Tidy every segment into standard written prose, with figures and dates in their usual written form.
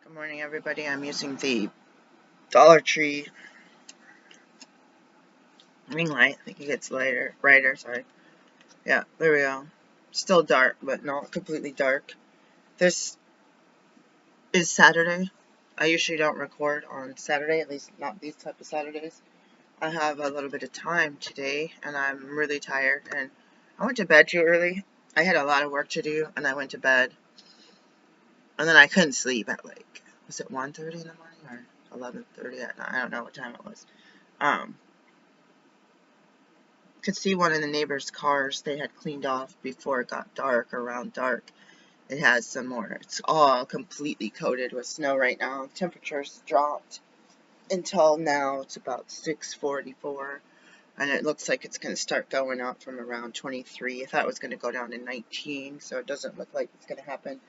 Good morning, everybody. I'm using the Dollar Tree ring light. I think it gets brighter, sorry. Yeah, there we go. Still dark, but not completely dark. This is Saturday. I usually don't record on Saturday, at least not these type of Saturdays. I have a little bit of time today, and I'm really tired, and I went to bed too early. I had a lot of work to do, and I went to bed, and then I couldn't sleep at was it 1:30 in the morning or 11:30 at night? I don't know what time it was. Could see one of the neighbors' cars they had cleaned off before it got dark, around dark. It has some more. It's all completely coated with snow right now. Temperatures dropped until now. It's about 6:44, and it looks like it's going to start going up from around 23. I thought it was going to go down to 19, so it doesn't look like it's going to happen.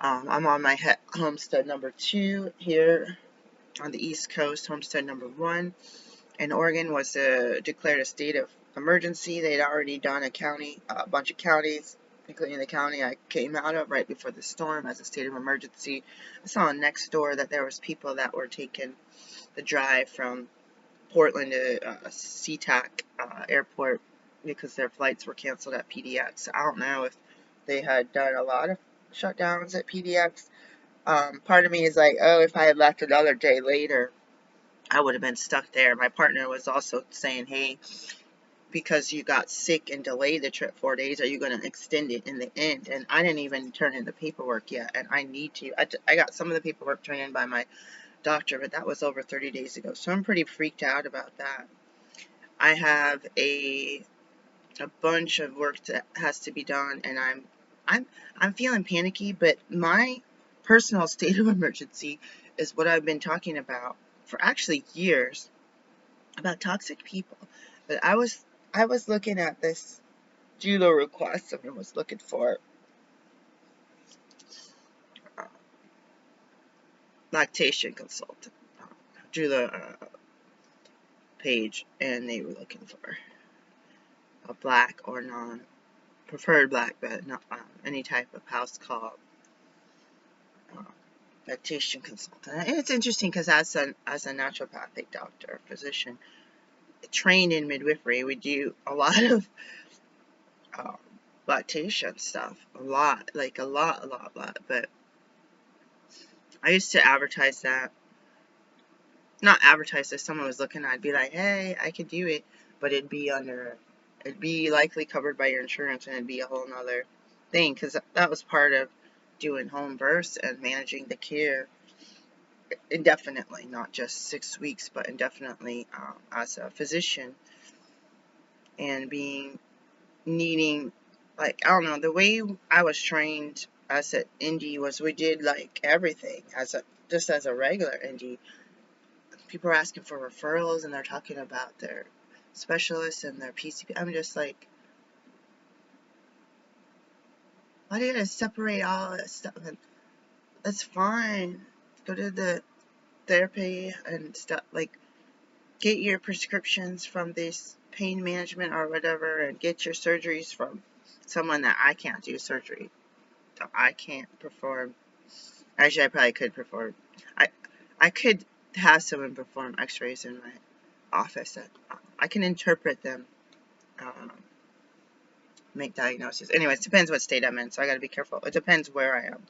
I'm on my homestead number 2 here on the East Coast. Homestead number 1 in Oregon was declared a state of emergency. They had already done a bunch of counties, including the county I came out of right before the storm, as a state of emergency. I saw next door that there was people that were taking the drive from Portland to SeaTac airport because their flights were canceled at PDX. I don't know if they had done a lot of shutdowns at PDX. Part of me is like, oh, if I had left another day later, I would have been stuck there. My partner was also saying, hey, because you got sick and delayed the trip 4 days, are you going to extend it in the end? And I didn't even turn in the paperwork yet, and I need to. I got some of the paperwork turned in by my doctor, but that was over 30 days ago, so I'm pretty freaked out about that. I have a bunch of work that has to be done, and I'm feeling panicky, but my personal state of emergency is what I've been talking about for actually years, about toxic people. But I was looking at this Julo request. Someone was looking for lactation consultant, Julo page, and they were looking for a black or preferred black, but not any type of house call lactation consultant. And it's interesting because as a naturopathic doctor, physician, trained in midwifery, we do a lot of lactation stuff. A lot. But I used to advertise that. Not advertise, if someone was looking, I'd be like, hey, I could do it, but it'd be likely covered by your insurance, and it'd be a whole nother thing, because that was part of doing home births and managing the care indefinitely, not just 6 weeks, but indefinitely as a physician, and needing, I don't know, the way I was trained as an ND was we did everything just as a regular ND. People are asking for referrals, and they're talking about their specialists and their PCP. I'm just like, why do you gotta separate all this stuff? And that's fine. Go to the therapy and stuff. Get your prescriptions from this pain management or whatever, and get your surgeries from someone that I can't do surgery. I can't perform. Actually, I probably could perform. I could have someone perform x-rays in my office. I can interpret them, make diagnoses. Anyways, it depends what state I'm in, so I gotta be careful. It depends where I am.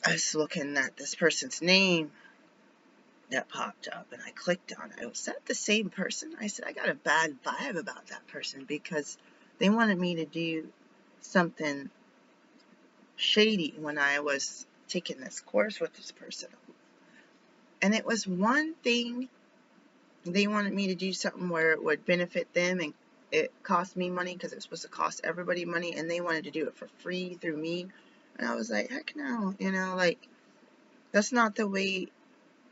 I was looking at this person's name that popped up, and I clicked on it. Was that the same person? I said, I got a bad vibe about that person, because they wanted me to do something shady when I was taking this course with this person. And it was one thing. They wanted me to do something where it would benefit them, and it cost me money because it's supposed to cost everybody money, and they wanted to do it for free through me. And I was like, heck no, that's not the way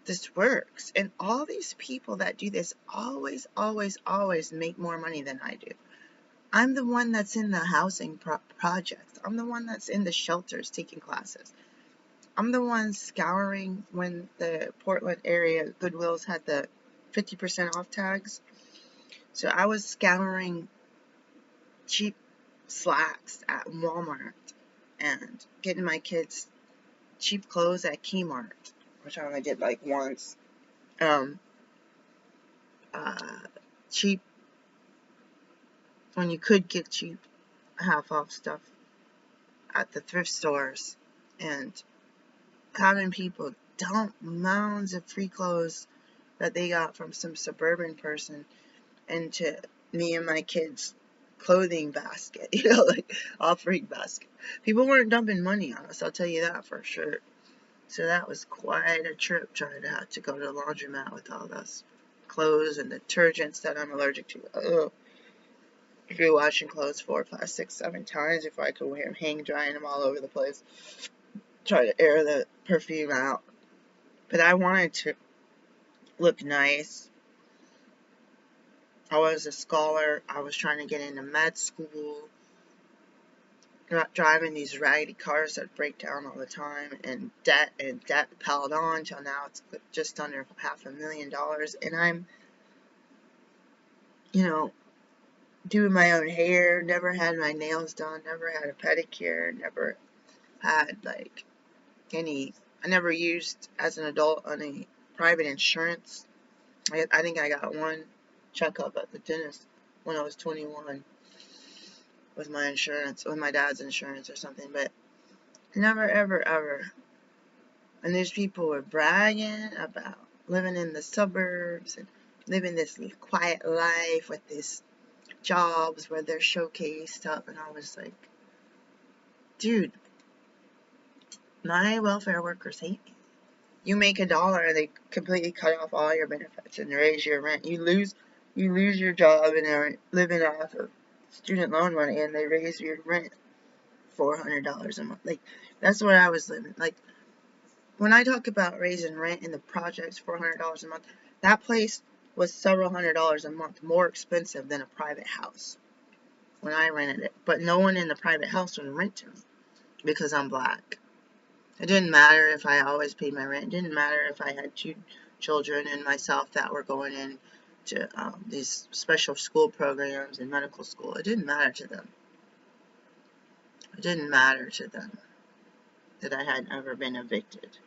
this works. And all these people that do this always, always, always make more money than I do. I'm the one that's in the housing projects. I'm the one that's in the shelters taking classes. I'm the one scouring when the Portland area Goodwills had the 50% off tags. So I was scouring cheap slacks at Walmart and getting my kids cheap clothes at Kmart, which I only did like once. Um, uh, cheap, when you could get cheap half off stuff at the thrift stores, and having people dump mounds of free clothes that they got from some suburban person into me and my kids' clothing basket, like offering basket. People weren't dumping money on us, I'll tell you that for sure. So that was quite a trip trying to have to go to the laundromat with all those clothes and detergents that I'm allergic to. Ugh. If you're washing clothes 4, 5, 6, 7 times before I could wear them, hang drying them all over the place, try to air the perfume out. But I wanted to look nice. I was a scholar. I was trying to get into med school. Not driving these raggedy cars that break down all the time, and debt piled on till now it's just under $500,000. And I'm, doing my own hair, never had my nails done, never had a pedicure, never had I never used as an adult any private insurance. I think I got one checkup at the dentist when I was 21 with my insurance, with my dad's insurance or something, but never, ever, ever. And these people were bragging about living in the suburbs and living this quiet life with these jobs where they're showcased up, and I was like, dude, my welfare workers hate me. You make $1, they completely cut off all your benefits and raise your rent. You lose your job and are living off of student loan money, and they raise your rent $400 a month. Like, that's what I was living. Like, when I talk about raising rent in the projects, $400 a month, that place was several $100s a month more expensive than a private house when I rented it. But no one in the private house would rent to me because I'm black. It didn't matter if I always paid my rent. It didn't matter if I had 2 children and myself that were going in to these special school programs and medical school. It didn't matter to them. It didn't matter to them that I had ever been evicted,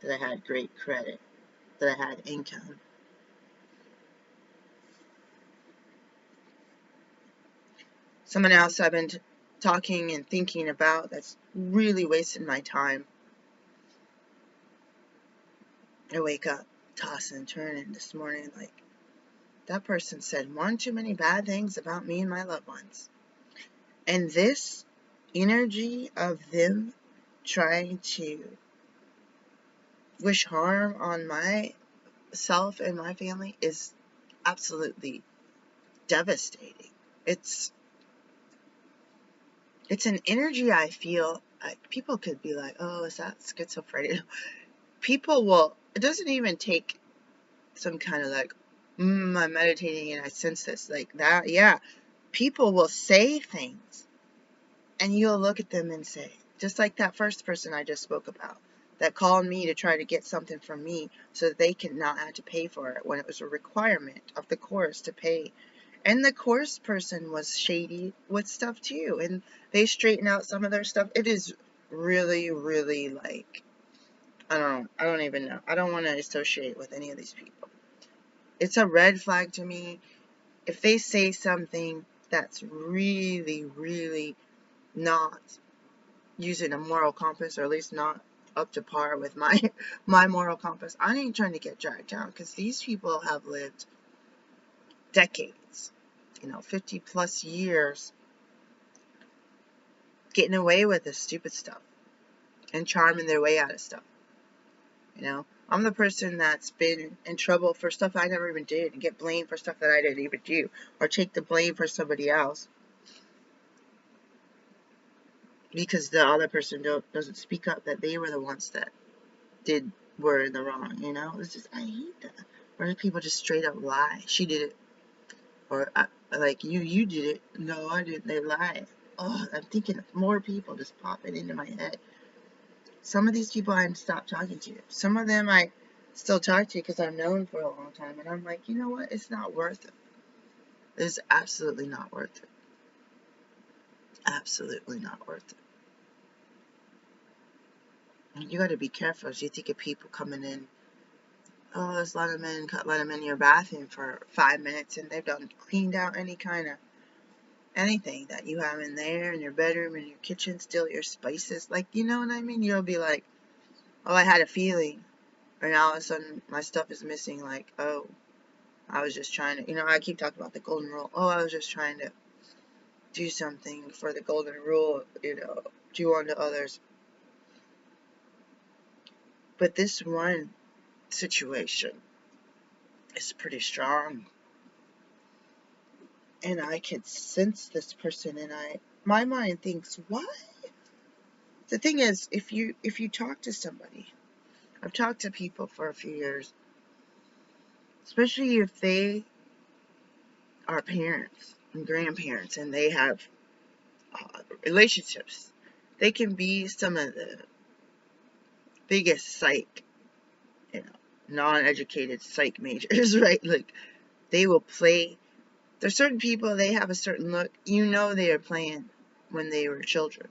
that I had great credit, that I had income. Someone else I've been talking and thinking about that's really wasted my time. I wake up, tossing and turning this morning like, that person said one too many bad things about me and my loved ones. And this energy of them trying to wish harm on myself and my family is absolutely devastating. It's an energy I feel like people could be like, oh, is that schizophrenia? People will, it doesn't even take some kind of like, I'm meditating and I sense this, like that. Yeah, people will say things and you'll look at them and say, just like that first person I just spoke about, that called me to try to get something from me so that they could not have to pay for it when it was a requirement of the course to pay. And the course person was shady with stuff too, and they straighten out some of their stuff. It is really, really like, I don't even know. I don't want to associate with any of these people. It's a red flag to me if they say something that's really, really not using a moral compass, or at least not up to par with my moral compass. I ain't trying to get dragged down because these people have lived decades, 50 plus years getting away with this stupid stuff and charming their way out of stuff. I'm the person that's been in trouble for stuff I never even did and get blamed for stuff that I didn't even do, or take the blame for somebody else because the other person doesn't speak up that they were the ones that were in the wrong. It's just, I hate that. Or people just straight up lie. She did it, or like you did it. No, I didn't. They lie. Oh, I'm thinking of more people just popping into my head. Some of these people I'm stopped talking to. Some of them I still talk to because I've known for a long time, and I'm like, you know what? It's not worth it. It's absolutely not worth it. Absolutely not worth it. You got to be careful as you think of people coming in. Oh, let's let them in your bathroom for 5 minutes, and they've done cleaned out any kind of anything that you have in there, in your bedroom, in your kitchen, still your spices. Like, you know what I mean? You'll be like, oh, I had a feeling. And all of a sudden, my stuff is missing. Like, oh, I was just trying to, I keep talking about the golden rule. Oh, I was just trying to do something for the golden rule, do unto others. But this one situation is pretty strong. And I can sense this person, and my mind thinks, what? The thing is, if you talk to somebody, I've talked to people for a few years, especially if they are parents and grandparents and they have relationships, they can be some of the biggest psych, non-educated psych majors, right? Like, they will play. There's certain people, they have a certain look. You know they are playing when they were children.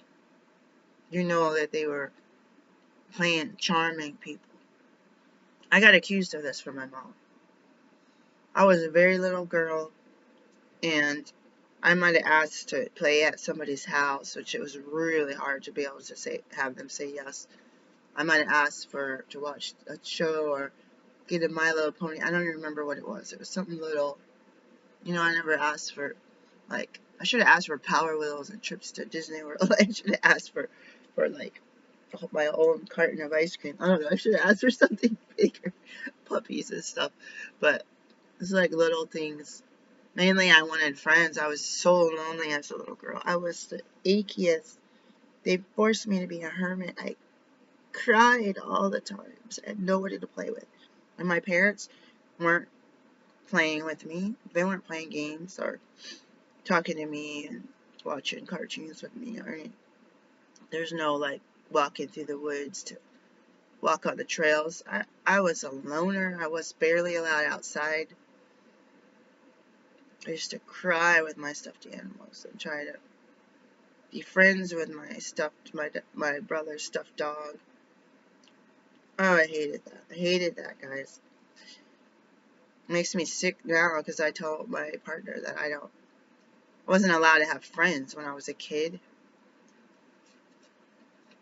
You know that they were playing charming people. I got accused of this from my mom. I was a very little girl, and I might have asked to play at somebody's house, which it was really hard to be able to have them say yes. I might have asked to watch a show or get a My Little Pony. I don't even remember what it was. It was something little. I never asked for, like, I should have asked for Power Wheels and trips to Disney World. I should have asked for like, my own carton of ice cream. I don't know. I should have asked for something bigger, puppies and stuff. But it's like little things. Mainly, I wanted friends. I was so lonely as a little girl. I was the achiest. They forced me to be a hermit. I cried all the times. I had nobody to play with. And my parents weren't playing with me. They weren't playing games or talking to me and watching cartoons with me. There's no, like, walking through the woods to walk on the trails. I was a loner. I was barely allowed outside. I used to cry with my stuffed animals and try to be friends with my brother's stuffed dog. Oh, I hated that. I hated that, guys. It makes me sick now because I told my partner that I wasn't allowed to have friends when I was a kid.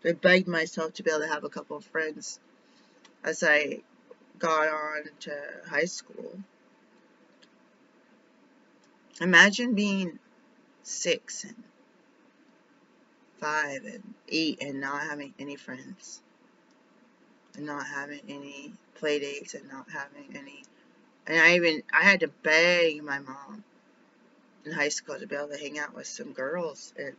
I begged myself to be able to have a couple of friends as I got on to high school. Imagine being 6 and 5 and 8 and not having any friends, and not having any play dates, and not having any. And I had to beg my mom in high school to be able to hang out with some girls, and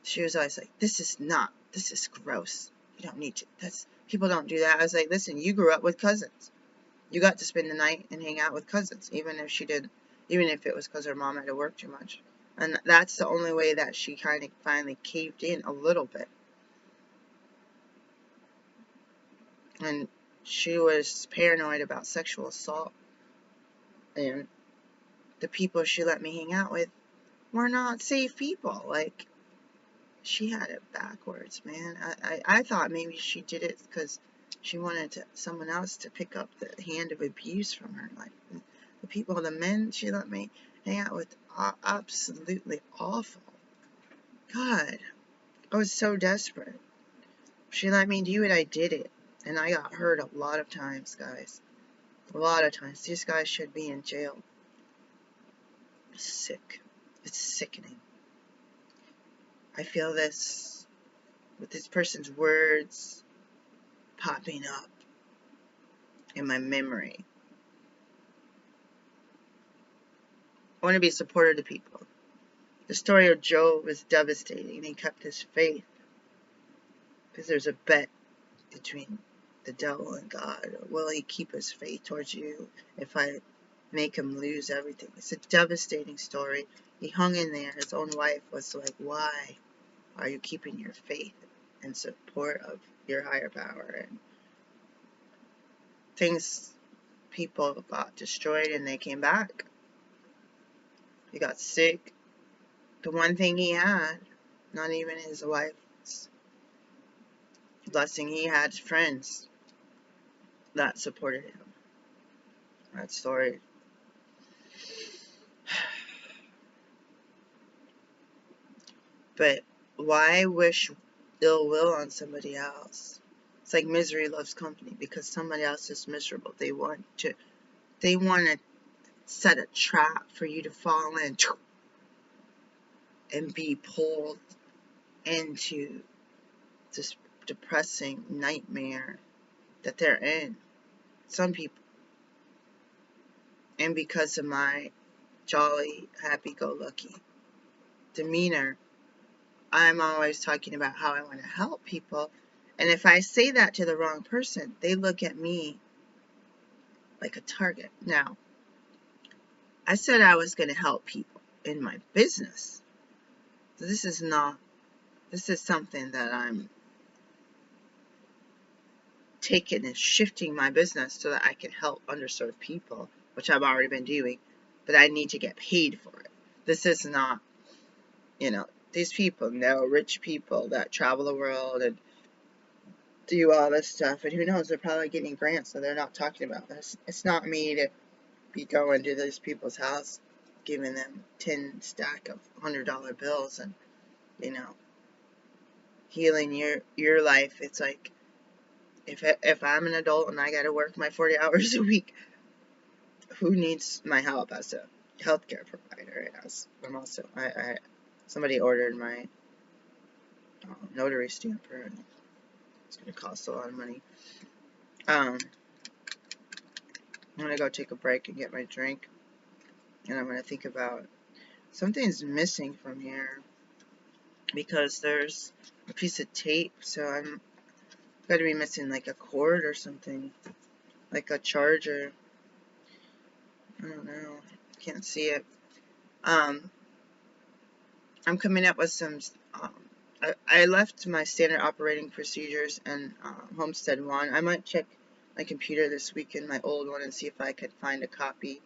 she was always like, this is gross. You don't need to, people don't do that. I was like, listen, you grew up with cousins. You got to spend the night and hang out with cousins, even if it was because her mom had to work too much. And that's the only way that she kind of finally caved in a little bit. And she was paranoid about sexual assault. And the people she let me hang out with were not safe people. Like, she had it backwards, man. I thought maybe she did it because she wanted someone else to pick up the hand of abuse from her. Like, the men she let me hang out with are absolutely awful. God, I was so desperate. She let me do it, I did it. And I got hurt a lot of times, guys. A lot of times. These guys should be in jail. Sick. It's sickening. I feel this with this person's words popping up in my memory. I want to be a supporter to people. The story of Job is devastating. He kept his faith because there's a bet between the devil and God. Will he keep his faith towards you if I make him lose everything? It's a devastating story. He hung in there. His own wife was like, why are you keeping your faith in support of your higher power? And people got destroyed and they came back. He got sick. The one thing he had, not even his wife's Blessing, he had friends that supported him. That story. But why wish ill will on somebody else? It's like misery loves company because somebody else is miserable. They want to set a trap for you to fall in and be pulled into this depressing nightmare that they're in. Some people. And because of my jolly, happy-go-lucky demeanor, I'm always talking about how I want to help people. And if I say that to the wrong person, they look at me like a target. Now, I said I was going to help people in my business. So this is something that I'm taking and shifting my business so that I can help underserved people, which I've already been doing, but I need to get paid for it. This is not, these people know rich people that travel the world and do all this stuff, and who knows, they're probably getting grants that they're not talking about this. It's not me to be going to these people's house, giving them 10 stack of $100 bills and, healing your life. It's like, if I'm an adult and I got to work my 40 hours a week, who needs my help as a healthcare provider? I'm also, somebody ordered my notary stamper, and it's going to cost a lot of money. I'm going to go take a break and get my drink, and I'm going to think about something's missing from here because there's a piece of tape, so I'm got to be missing like a cord or something, like a charger. I don't know. Can't see it. I'm coming up with some. I left my standard operating procedures and Homestead 1. I might check my computer this weekend, my old one, and see if I could find a copy.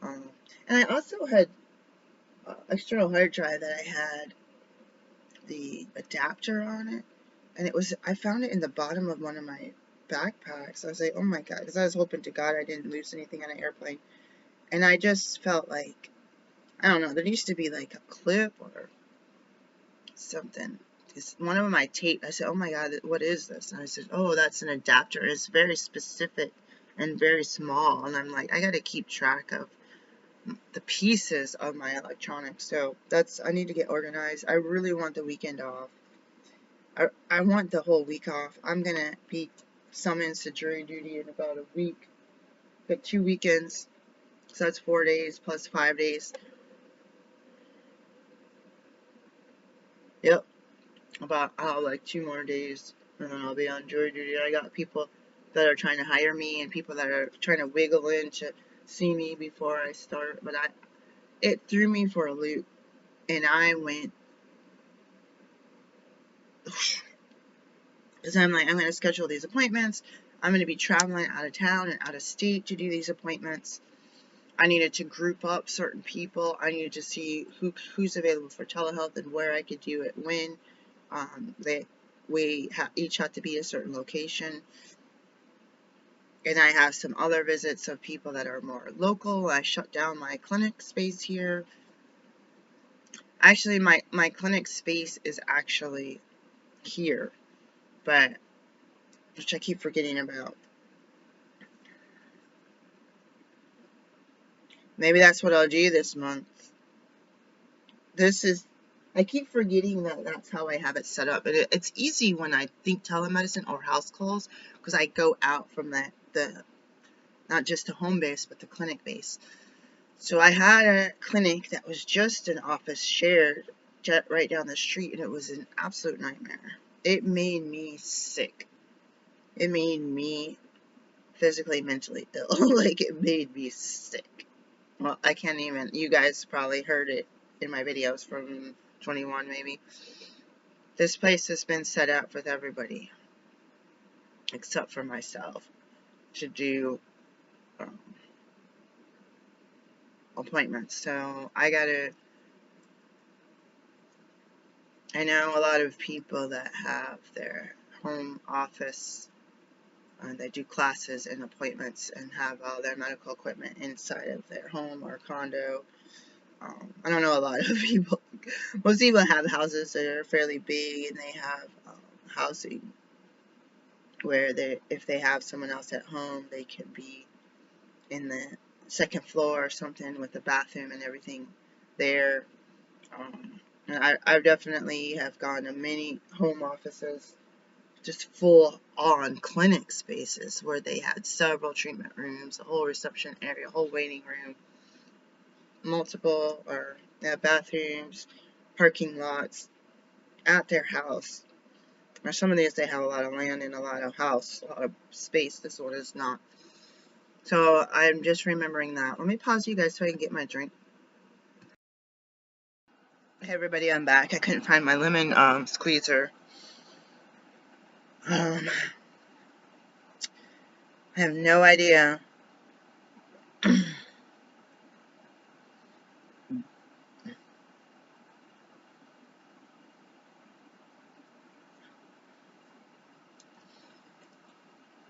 And I also had external hard drive that I had the adapter on it, and I found it in the bottom of one of my backpacks. I was like, oh my god, because I was hoping to God I didn't lose anything on an airplane. And I just felt like, I don't know, there used to be like a clip or something. Because one of my tape, I said, oh my god, what is this? And I said, oh, that's an adapter. It's very specific and very small. And I'm like, I got to keep track of the pieces of my electronics. So I need to get organized. I really want the weekend off. I want the whole week off. I'm going to be summoned to jury duty in about a week. Got 2 weekends. So that's 4 days plus 5 days. Yep. About like 2 more days, and then I'll be on jury duty. I got people that are trying to hire me and people that are trying to wiggle in to see me before I start, but it threw me for a loop, and I went, because I'm like, I'm going to schedule these appointments. I'm going to be traveling out of town and out of state to do these appointments. I needed to group up certain people. I needed to see who's available for telehealth and where I could do it when. We each have to be at a certain location. And I have some other visits of people that are more local. I shut down my clinic space here. Actually, my clinic space is actually here, but which I keep forgetting about. Maybe that's what I'll do this month. I keep forgetting that that's how I have it set up. And it's easy when I think telemedicine or house calls because I go out from the not just the home base, but the clinic base. So I had a clinic that was just an office shared right down the street, and it was an absolute nightmare. It made me sick. It made me physically, mentally ill. Like, it made me sick. Well, I can't even, you guys probably heard it in my videos from 21 maybe. This place has been set up with everybody, except for myself, to do appointments. So I know a lot of people that have their home office. They do classes and appointments and have all their medical equipment inside of their home or condo. I don't know a lot of people. Most people have houses that are fairly big, and they have housing where if they have someone else at home, they can be in the second floor or something with a bathroom and everything there. And I definitely have gone to many home offices, just full on clinic spaces where they had several treatment rooms, a whole reception area, a whole waiting room, multiple bathrooms, parking lots at their house. Now, some of these, they have a lot of land and a lot of house, a lot of space. This one is not. So I'm just remembering that. Let me pause you guys so I can get my drink. Hey everybody, I'm back. I couldn't find my lemon squeezer. I have no idea.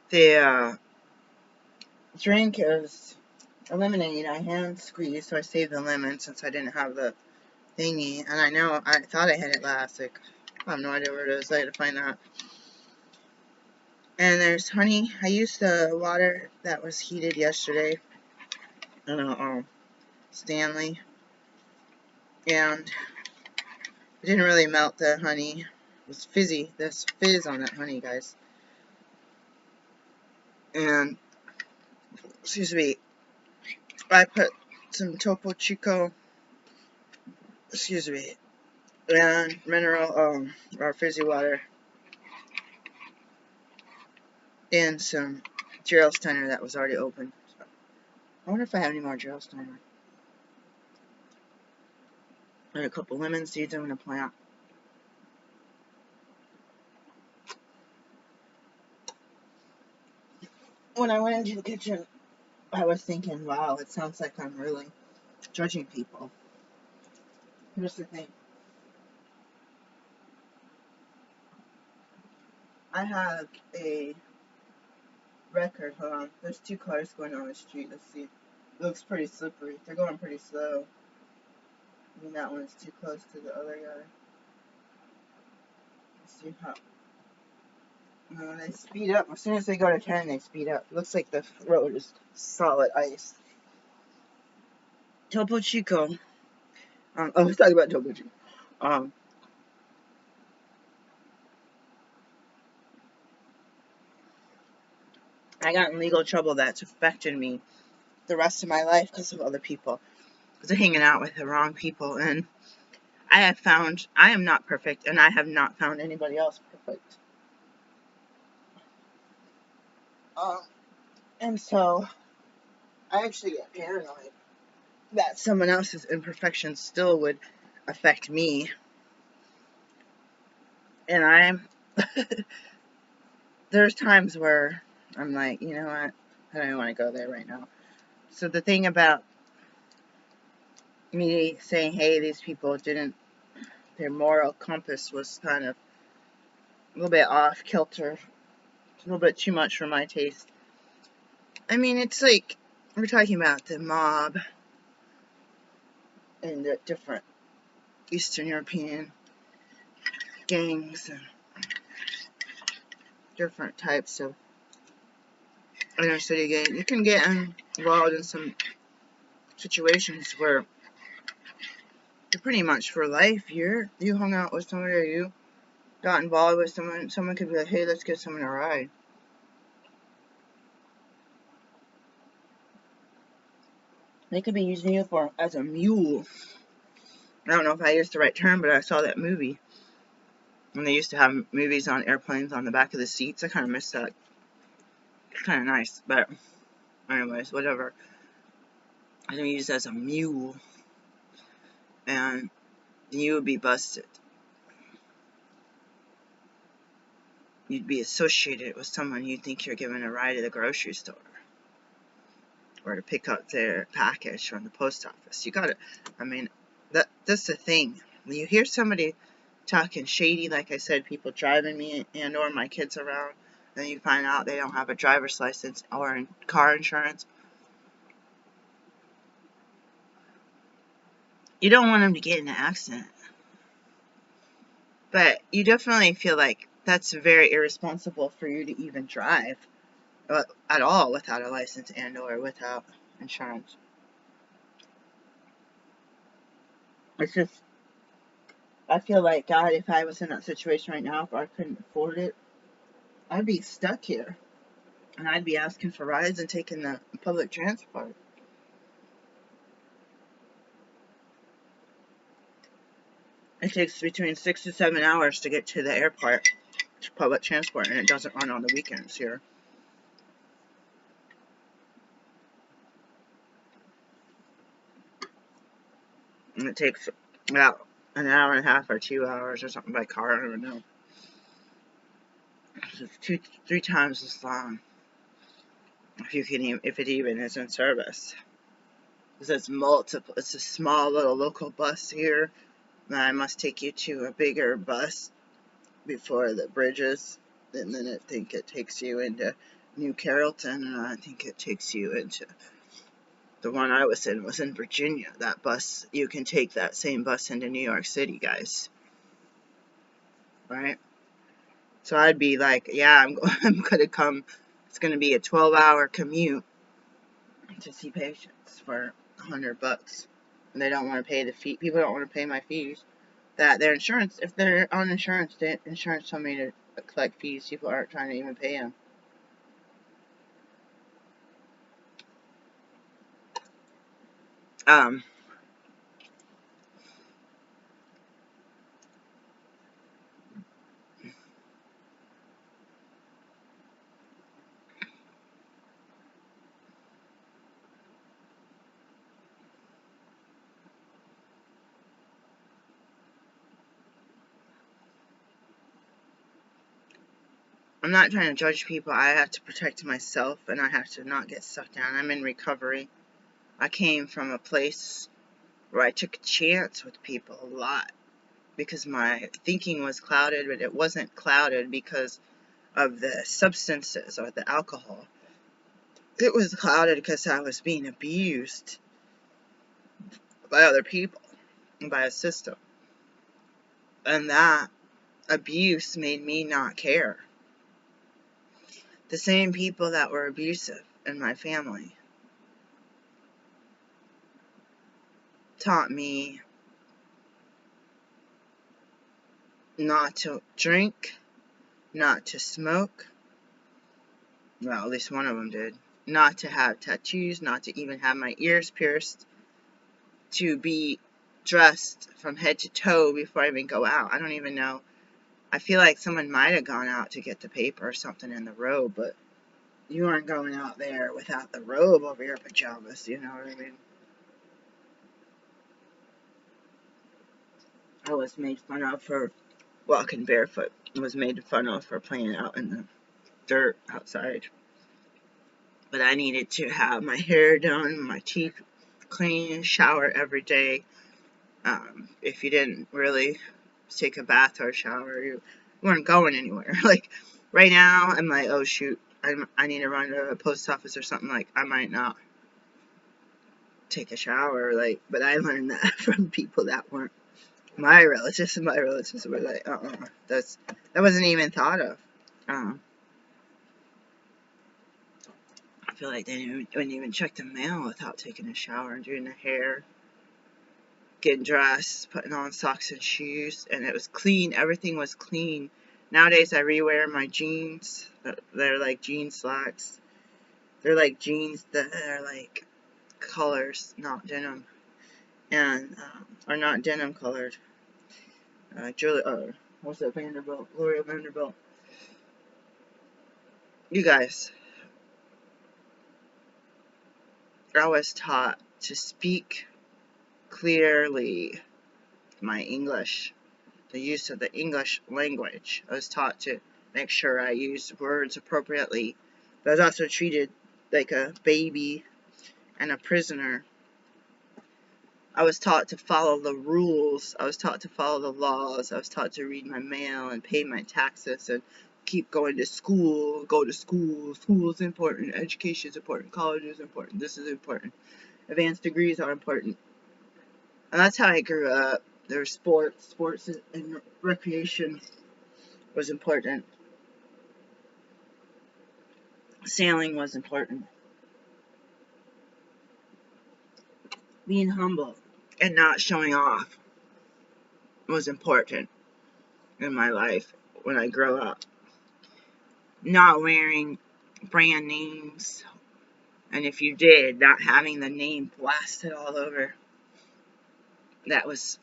The drink is a lemonade. I hand squeezed, so I saved the lemon since I didn't have the thingy. And I thought I had it last. Like, I have no idea where it is. I had to find that. And there's honey. I used the water that was heated yesterday. I don't know, Stanley. And it didn't really melt the honey. It was fizzy. There's fizz on that honey, guys. And, excuse me, I put some Topo Chico, excuse me, and mineral, or fizzy water, and some Gerolsteiner that was already open. I wonder if I have any more Gerolsteiner. And a couple lemon seeds I'm going to plant. When I went into the kitchen, I was thinking, wow, it sounds like I'm really judging people. Here's the thing. I have a record. Hold on. There's two cars going on the street. Let's see. It looks pretty slippery. They're going pretty slow. I think that one's too close to the other guy. Let's see how. No, they speed up. As soon as they go to 10, they speed up. Looks like the road is solid ice. Topo Chico. I was talking about Topo Chico. I got in legal trouble that's affected me the rest of my life because of other people. Because I'm hanging out with the wrong people. And I have found I am not perfect, and I have not found anybody else perfect. And so I actually get paranoid that someone else's imperfections still would affect me. And there's times where I'm like, you know what, I don't even want to go there right now. So the thing about me saying, hey, these people their moral compass was kind of a little bit off kilter, a little bit too much for my taste. I mean, it's like, we're talking about the mob and the different Eastern European gangs and different types of inner city gang. You can get involved in some situations where you're pretty much for life. You hung out with somebody, or you got involved with someone. Someone could be like, hey, let's give someone a ride. They could be using you as a mule. I don't know if I used the right term, but I saw that movie. And they used to have movies on airplanes on the back of the seats. I kind of miss that. It's kind of nice, but anyways, whatever. I think used as a mule, and you would be busted. You'd be associated with someone you think you're giving a ride to the grocery store, or to pick up their package from the post office. You gotta, I mean, that's the thing. When you hear somebody talking shady, like I said, people driving me and or my kids around. Then you find out they don't have a driver's license or car insurance. You don't want them to get in an accident. But you definitely feel like that's very irresponsible for you to even drive at all without a license and or without insurance. It's just, I feel like, God, if I was in that situation right now, if I couldn't afford it, I'd be stuck here. And I'd be asking for rides and taking the public transport. It takes between 6 to 7 hours to get to the airport, to public transport, and it doesn't run on the weekends here. And it takes about an hour and a half or 2 hours or something by car, I don't know. It's 3 times as long. If it even is in service. It's multiple. It's a small little local bus here. I must take you to a bigger bus before the bridges, and then I think it takes you into New Carrollton, and I think it takes you into the one I was in Virginia. That bus, you can take that same bus into New York City, guys. Right? So I'd be like, yeah, I'm gonna come. It's gonna be a 12-hour commute to see patients for $100, and they don't want to pay the fee. People don't want to pay my fees. That their insurance, if they're on insurance, the insurance told me to collect fees. People aren't trying to even pay them. I'm not trying to judge people. I have to protect myself, and I have to not get sucked down. I'm in recovery. I came from a place where I took a chance with people a lot because my thinking was clouded, but it wasn't clouded because of the substances or the alcohol. It was clouded because I was being abused by other people and by a system. And that abuse made me not care. The same people that were abusive in my family taught me not to drink, not to smoke. Well, at least one of them did. Not to have tattoos, not to even have my ears pierced, to be dressed from head to toe before I even go out. I don't even know. I feel like someone might have gone out to get the paper or something in the robe, but you aren't going out there without the robe over your pajamas, you know what I mean? I was made fun of for walking barefoot. I was made fun of for playing out in the dirt outside. But I needed to have my hair done, my teeth clean, shower every day. If you didn't really take a bath or shower, you weren't going anywhere. Like, right now, I'm like, oh shoot, I need to run to a post office or something. Like, I might not take a shower. Like, but I learned that from people that weren't my relatives. And my relatives were like, that wasn't even thought of. I feel like they wouldn't even check the mail without taking a shower and doing the hair, getting dressed, putting on socks and shoes, and it was clean. Everything was clean. Nowadays, I rewear my jeans. They're like jean slacks. They're like jeans that are like colors, not denim, and are not denim colored. What's that, Vanderbilt? L'Oreal Vanderbilt. You guys, I was taught to speak clearly my English, the use of the English language. I was taught to make sure I used words appropriately, but I was also treated like a baby and a prisoner I was taught to follow the rules. I was taught to follow the laws. I was taught to read my mail and pay my taxes and keep going to school, go to school. School is important. Education is important. College is important. This is important. Advanced degrees are important. And that's how I grew up. There's sports and recreation was important. Sailing was important. Being humble and not showing off was important in my life when I grew up. Not wearing brand names, and if you did, not having the name blasted all over. That was,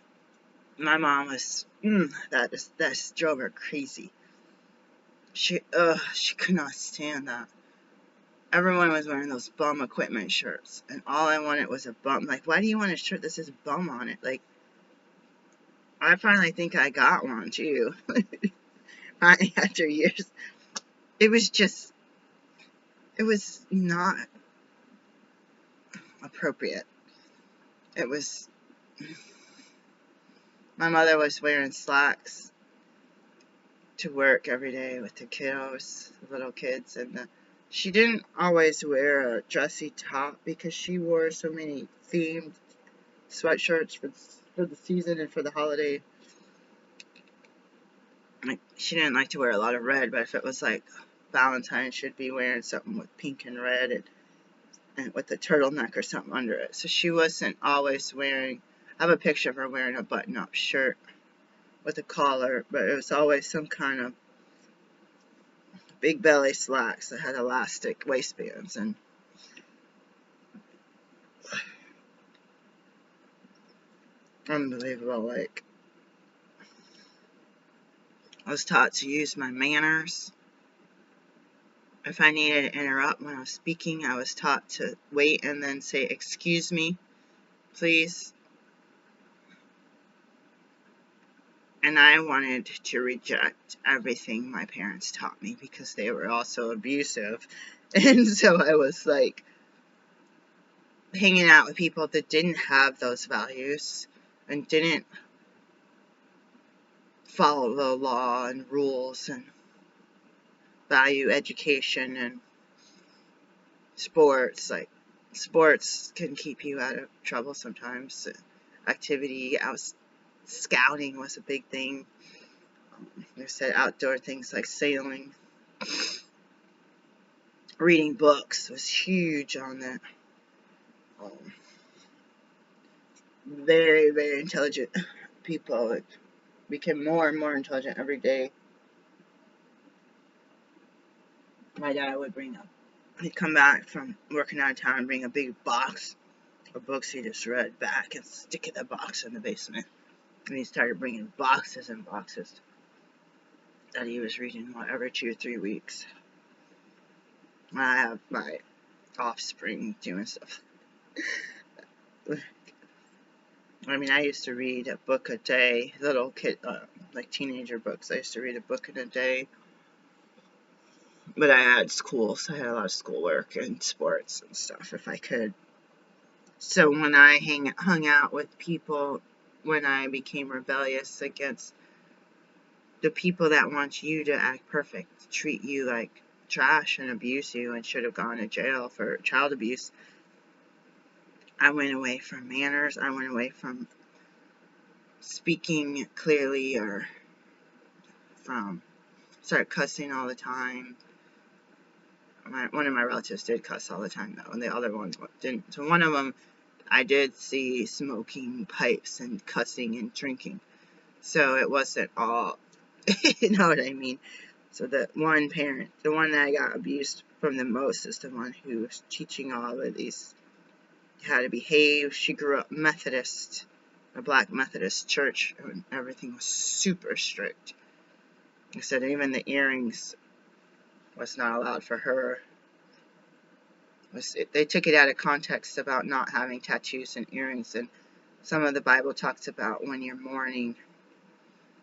my mom was, that just drove her crazy. She could not stand that. Everyone was wearing those bum equipment shirts, and all I wanted was a bum. Like, why do you want a shirt that says bum on it? Like, I finally think I got one too. After years, it was not appropriate. It was, my mother was wearing slacks to work every day with the kiddos, the little kids, and she didn't always wear a dressy top because she wore so many themed sweatshirts for the season and for the holiday. Like, she didn't like to wear a lot of red, but if it was like Valentine's, she'd be wearing something with pink and red and with a turtleneck or something under it. So she wasn't always wearing, I have a picture of her wearing a button-up shirt with a collar, but it was always some kind of big belly slacks that had elastic waistbands. And unbelievable. Like, I was taught to use my manners. If I needed to interrupt when I was speaking, I was taught to wait and then say, "Excuse me, please." And I wanted to reject everything my parents taught me because they were also abusive. And so I was like hanging out with people that didn't have those values and didn't follow the law and rules and value education and sports. Like, sports can keep you out of trouble sometimes. Activity, scouting was a big thing. They said outdoor things like sailing. Reading books was huge on that. Very, very intelligent people. It became more and more intelligent every day. My dad would he'd come back from working out of town and bring a big box of books he just read back and stick the box in the basement. And he started bringing boxes and boxes that he was reading every 2 or 3 weeks. I have my offspring doing stuff. I mean, I used to read a book a day, little kid, like teenager books. I used to read a book in a day. But I had school, so I had a lot of schoolwork and sports and stuff if I could. So when I hung out with people, when I became rebellious against the people that want you to act perfect, treat you like trash and abuse you and should have gone to jail for child abuse, I went away from manners. I went away from speaking clearly or from start cussing all the time. One of my relatives did cuss all the time though, and the other one didn't. So one of them, I did see smoking pipes and cussing and drinking. So it wasn't all, you know what I mean? So the one parent, the one that I got abused from the most is the one who was teaching all of these how to behave. She grew up Methodist, a black Methodist church, and everything was super strict. I said even the earrings was not allowed for her. They took it out of context about not having tattoos and earrings, and some of the Bible talks about when you're mourning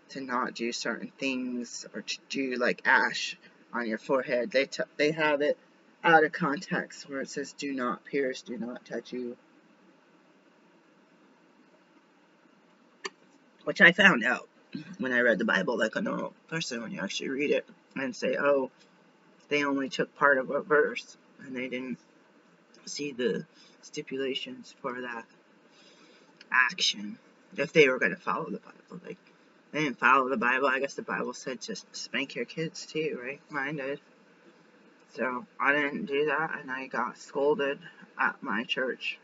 to not do certain things or to do like ash on your forehead. They have it out of context where it says do not pierce, do not tattoo. which I found out when I read the Bible like a normal person, when you actually read it and say, oh, they only took part of a verse and they didn't see the stipulations for that action if they were going to follow the Bible. Like, they didn't follow the Bible. I guess the Bible said just spank your kids too, right? Mine did. So I didn't do that, and I got scolded at my church